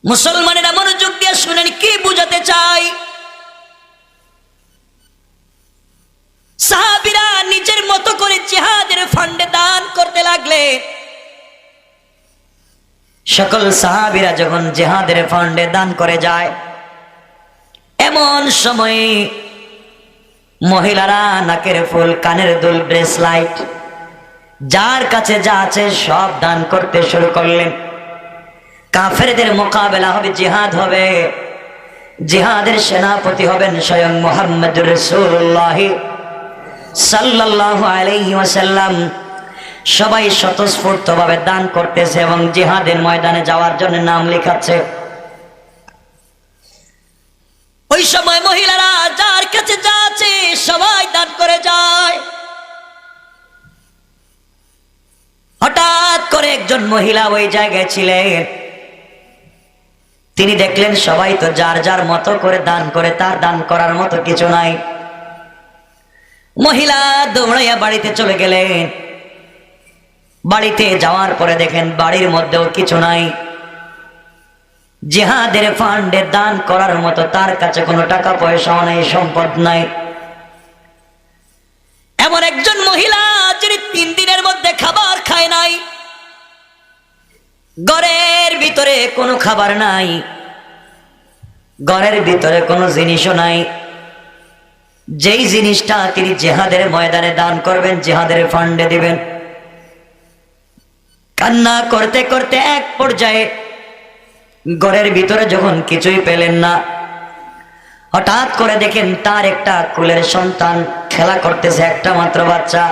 মুসলমানেরা মনোযোগ দিয়ে শুনেন কি বুঝাতে চাই। সাহাবীরা নিজের মতো করে জিহাদের ফান্ডে দান করতে লাগলে, সকল সাহাবীরা যখন জিহাদের ফান্ডে দান করে যায়, এমন সময়ে মহিলারা নাকের ফুল, কানের দুল, ব্রেসলাইট, যার কাছে যা আছে সব দান করতে শুরু করলেন। কাফেরদের মোকাবেলা হবে, জিহাদ হবে, জিহাদের সেনাপতি হবেন স্বয়ং মুহাম্মদুর রাসূলুল্লাহ সাল্লাল্লাহু আলাইহি ওয়াসাল্লাম। সবাই স্বতঃস্ফূর্তভাবে দান করতেছে এবং জিহাদের ময়দানে যাওয়ার জন্য নাম লেখাচ্ছে। ওই সময় মহিলারা যার কাছে যা আছে সবাই দান করে যায়। হঠাৎ করে একজন মহিলা ওই জায়গায় ছিলেন, তিনি দেখলেন সবাই তো যার যার মতো করে দান করে, তার দান করার মতো কিছু নাই। মহিলা দৌড়াইয়া বাড়িতে চলে গেলেন। বাড়িতে যাওয়ার পরে দেখেন বাড়ির মধ্যেও কিছু নাই। জিহাদের ফান্ডে দান করার মতো তার কাছে কোনো টাকা পয়সাও নাই, সম্পদ নাই। এমন একজন মহিলা যিনি 3 দিনের মধ্যে খাবার খায় নাই, ঘরের ভিতরে কোনো খাবার নাই, ঘরের ভিতরে কোনো জিনিসও নাই। যেই জিনিসটা তিনি জিহাদের ময়দানে দান করবেন, জিহাদের ফান্ডে দিবেন। কান্না করতে করতে এক পর্যায়ে ঘরের ভিতরে যখন কিছুই পেলেন না, হঠাৎ করে দেখেন তার একটা কুলের সন্তান খেলা করতেছে, একটা মাত্র বাচ্চা।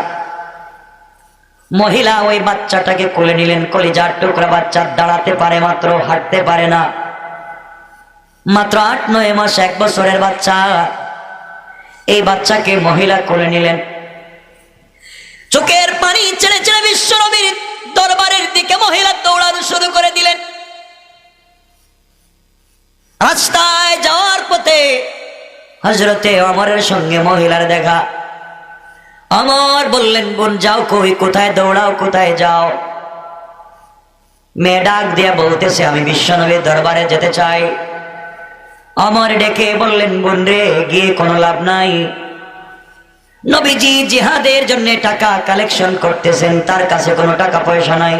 মহিলা ওই বাচ্চাটাকে কোলে নিলেন, কলিজার টুকরা বাচ্চা, দাঁড়াতে পারে মাত্র, হাঁটতে পারে না, মাত্র 8-9 মাস, 1 বছরের বাচ্চা। এই বাচ্চাকে মহিলা কোলে নিলেন। চোখের পানি ছেড়ে ছেড়ে বিশ্ব নবীর দরবারের দিকে মহিলা দৌড়ানো শুরু করে দিলেন। রাস্তায় যাওয়ার পথে হযরতে ওমরের সঙ্গে মহিলার দেখা। ওমর বললেন, বোন যাও কই, কোথায় দৌড়াও, কোথায় যাও? মেয়ে ডাক দিয়া বলতেছে, আমি বিশ্বনবীর দরবারে যেতে চাই। ওমর ডেকে বললেন, বোন রে, গিয়ে কোনো লাভ নাই। নবীজি জিহাদের জন্য টাকা কালেকশন করতেছেন, তার কাছে কোনো টাকা পয়সা নাই,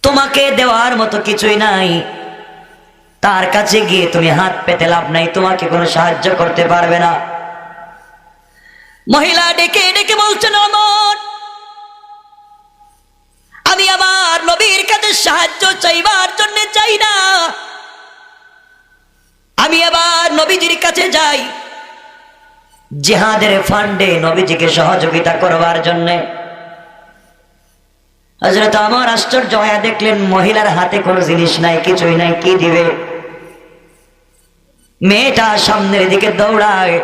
তোমাকে দেওয়ার মতো কিছুই নাই। তার কাছে গিয়ে তুমি হাত পেতে লাভ নাই, তোমাকে কোনো সাহায্য করতে পারবে না। মহিলা ডেকে ডেকে বলছেন, ওমর, আমি আমার নবীর কাছে সাহায্য চাইবার জন্য চাই না, আমি আবার নবীজির কাছে যাই জিহাদের ফান্ডে নবীজিকে সহযোগিতা করবার জন্য। হযরত ওমর আশ্চর্য হয়ে দেখলেন মহিলার হাতে কোনো জিনিস নাই, কিছুই নাই, কি দিবে? মেয়েটা সামনের দিকে দৌড়ায়।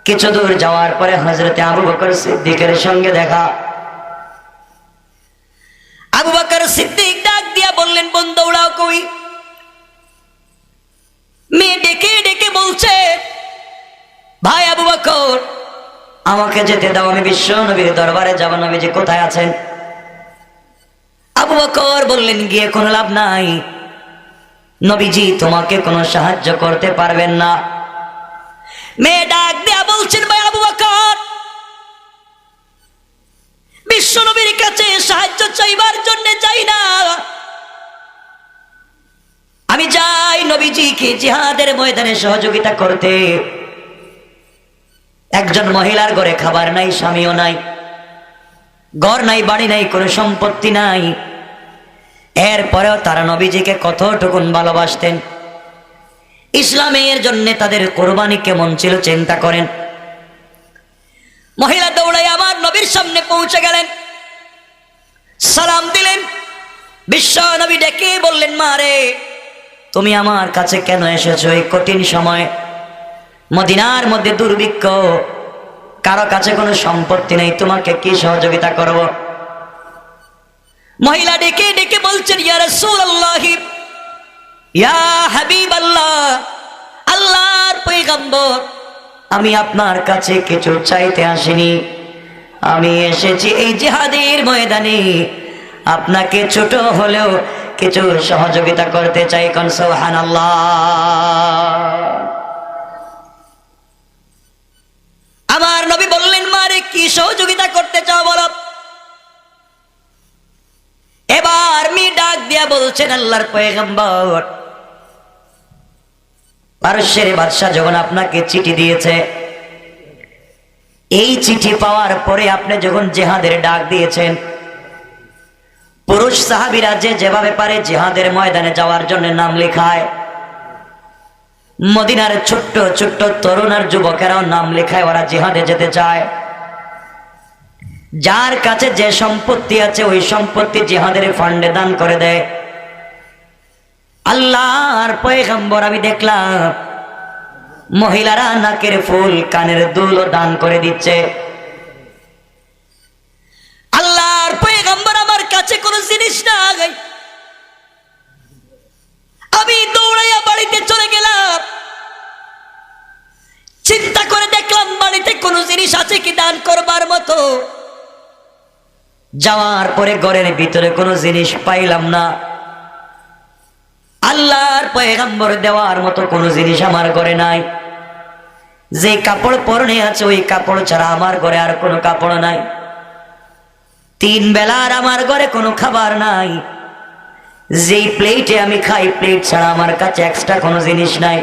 কিছু দূর যাওয়ার পরে হযরতে আবু বকর সিদ্দিকের সঙ্গে দেখা। আবু বকর সিদ্দিক ডাক দিয়া বললেন, বোন দৌড়াও কই? মেয়ে ডেকে ডেকে বলছে, ভাই আবু বকর, আমাকে যেতে দাও, আমি বিশ্ব নবীর দরবারে যাব, নবীজি কোথায় আছেন? আবু বকর বললেন, গিয়ে কোনো লাভ নাই, নবীজি তোমাকে কোনো সাহায্য করতে পারবেন না। মেয়ে ডাক দিয়া বলছেন, ভাই আবু বকর, বিশ্ব নবীর কাছে সাহায্য চাইবার জন্য যাই না, আমি যাই নবীজিকে জিহাদের ময়দানে সহযোগিতা করতে। একজন মহিলার ঘরে খাবার নাই, স্বামীও নাই, ঘর নাই, বাড়ি নাই, কোনো সম্পত্তি নাই। এরপরেও তারা নবীজিকে কতটুকুন ভালোবাসতেন, ইসলামের জন্য তাদের কোরবানি কেমন ছিল চিন্তা করেন। মহিলা দৌড়াই আমার নবীর সামনে পৌঁছে গেলেন, সালাম দিলেন। বিশ্ব নবী ডেকে বললেন, মা রে, তুমি আমার কাছে কেন এসেছো এই কঠিন সময়? মদিনার মধ্যে দুর্ভিক্ষ, কারো কাছে কোনো সম্পত্তি নেই, তোমাকে কি সহযোগিতা করব? মহিলা ডেকে ডেকে বলছেন, ইয়া রাসূলুল্লাহ, ইয়া হাবিবাল্লাহ, আল্লাহর পয়গম্বর, আমি আপনার কাছে কিছু চাইতে আসিনি, আমি এসেছি এই জিহাদের ময়দানে আপনাকে ছোট হলেও কিছু সহযোগিতা করতে চাই, কোন সুবহানাল্লাহ। আমার নবী বললেন, মারে কি সহযোগিতা করতে চাও বলো। এবার মেয়ে ডাক দিয়া বলছেন, আল্লাহর পয়গম্বর, পারস্যের বাদশা যখন আপনাকে চিঠি দিয়েছে, এই চিঠি পাওয়ার পরে আপনি যখন জিহাদের ডাক দিয়েছেন, পুরুষ সাহাবীরা যে যেভাবে পারে জিহাদের ময়দানে যাওয়ার জন্য নাম লেখায়, মদিনার ছোট্ট ছোট্ট তরুণ আর যুবকেরাও নাম লেখায়, ওরা জিহাদে যেতে চায়। যার কাছে যে সম্পত্তি আছে ওই সম্পত্তি জিহাদের ফান্ডে দান করে দেয়। আল্লাহর পয়গম্বর, আমি দেখলাম মহিলারা নাকের ফুল কানের দুলও দান করে দিচ্ছে। আল্লাহর পয়গম্বর, আমার কাছে কোনো জিনিস নাই। আমি দৌড়াইয়া বাড়িতে চলে গেলাম, চিন্তা করে দেখলাম বাড়িতে কোনো জিনিস আছে কি দান করবার মতো। যাওয়ার পরে ঘরের ভিতরে কোনো জিনিস পাইলাম না। আল্লাহর পয়গম্বর দেওয়ার মতো কোনো জিনিস আমার ঘরে নাই। যে কাপড় পরনে আছে ওই কাপড় ছাড়া আমার ঘরে আর কোনো কাপড় নাই। 3 বেলার আমার ঘরে কোনো খাবার নাই। যেই প্লেটে আমি খাই, প্লেট ছাড়া আমার কাছে এক্সট্রা কোনো জিনিস নাই।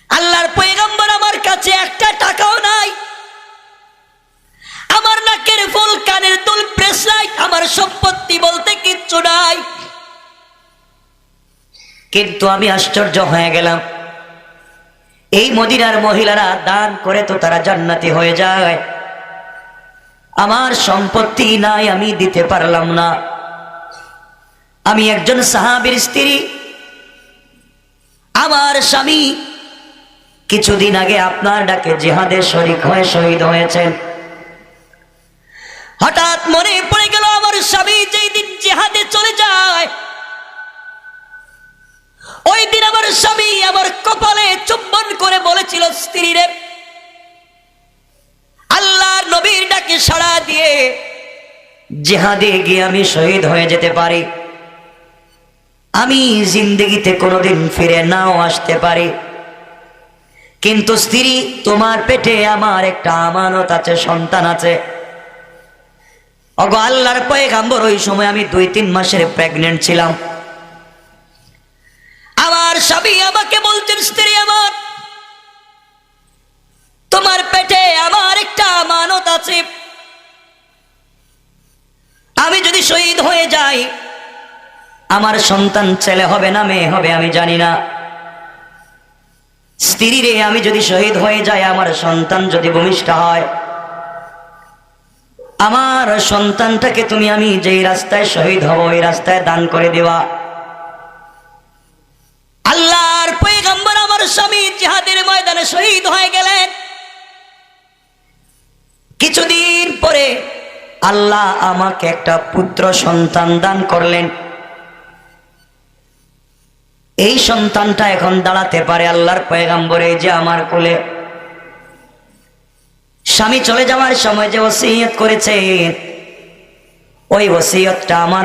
আল্লাহর পয়গম্বর, আমার কাছে একটা টাকাও নাই। আমার নাকের ফুল কানের দুল প্রেস লাইট, আমার সম্পত্তি বলতে কিচ্ছু নাই। কিন্তু আমি আশ্চর্য হয়ে গেলাম, এই মদিনার মহিলারা দান করে তো তারা জান্নাতি হয়ে যায়, আমার সম্পত্তি নাই, আমি দিতে পারলাম না। আমি একজন সাহাবীর স্ত্রী, আমার স্বামী কিছুদিন আগে আপনার ডাকে জিহাদে শরীক হয়ে শহীদ হয়েছেন। হঠাৎ মনে পড়ে গেল আমার স্বামী যেই দিন জিহাদে চলে যায়, ওই দিন আমার স্বামী আমার কপালে চুম্বন করে বলেছিল, স্ত্রী রে, আল্লাহর নবীর ডাকে সাড়া দিয়ে জিহাদে গিয়ে আমি শহীদ হয়ে যেতে পারি, আমি জিন্দেগিতে কোনোদিন ফিরে নাও আসতে পারি, কিন্তু স্ত্রী তোমার পেটে আমার একটা আমানত আছে, সন্তান আছে। ওগো আল্লাহর পয়গম্বর, ওই সময় আমি 2-3 মাসের প্রেগন্যান্ট ছিলাম। আমার স্বামী আমাকে বলছেন, স্ত্রী আমার, তোমার পেটে আমার একটা আমানত আছে, আমি যদি শহীদ হয়ে যাই, আমার সন্তান ছেলে হবে না মেয়ে হবে আমি জানি না। স্ত্রী রে, আমি যদি শহীদ হয়ে যাই, আমার সন্তান যদি ভূমিষ্ঠ হয়, আমার সন্তানটাকে তুমি আমি যেই রাস্তায় শহীদ হব ওই রাস্তায় দান করে দেওয়া। আল্লাহর পয়গম্বর, আমার স্বামী জিহাদের ময়দানে শহীদ হয়ে গেলেন। কিছুদিন পরে আল্লাহ আমাকে একটা পুত্র সন্তান দান করলেন। এই সন্তানটা এখন দাঁড়াতে পারে আল্লাহর পয়গম্বর এই যে আমার কোলে। স্বামী চলে যাওয়ার সময় যে ওসিয়ত করেছে, ওই ওসিয়তটা আমার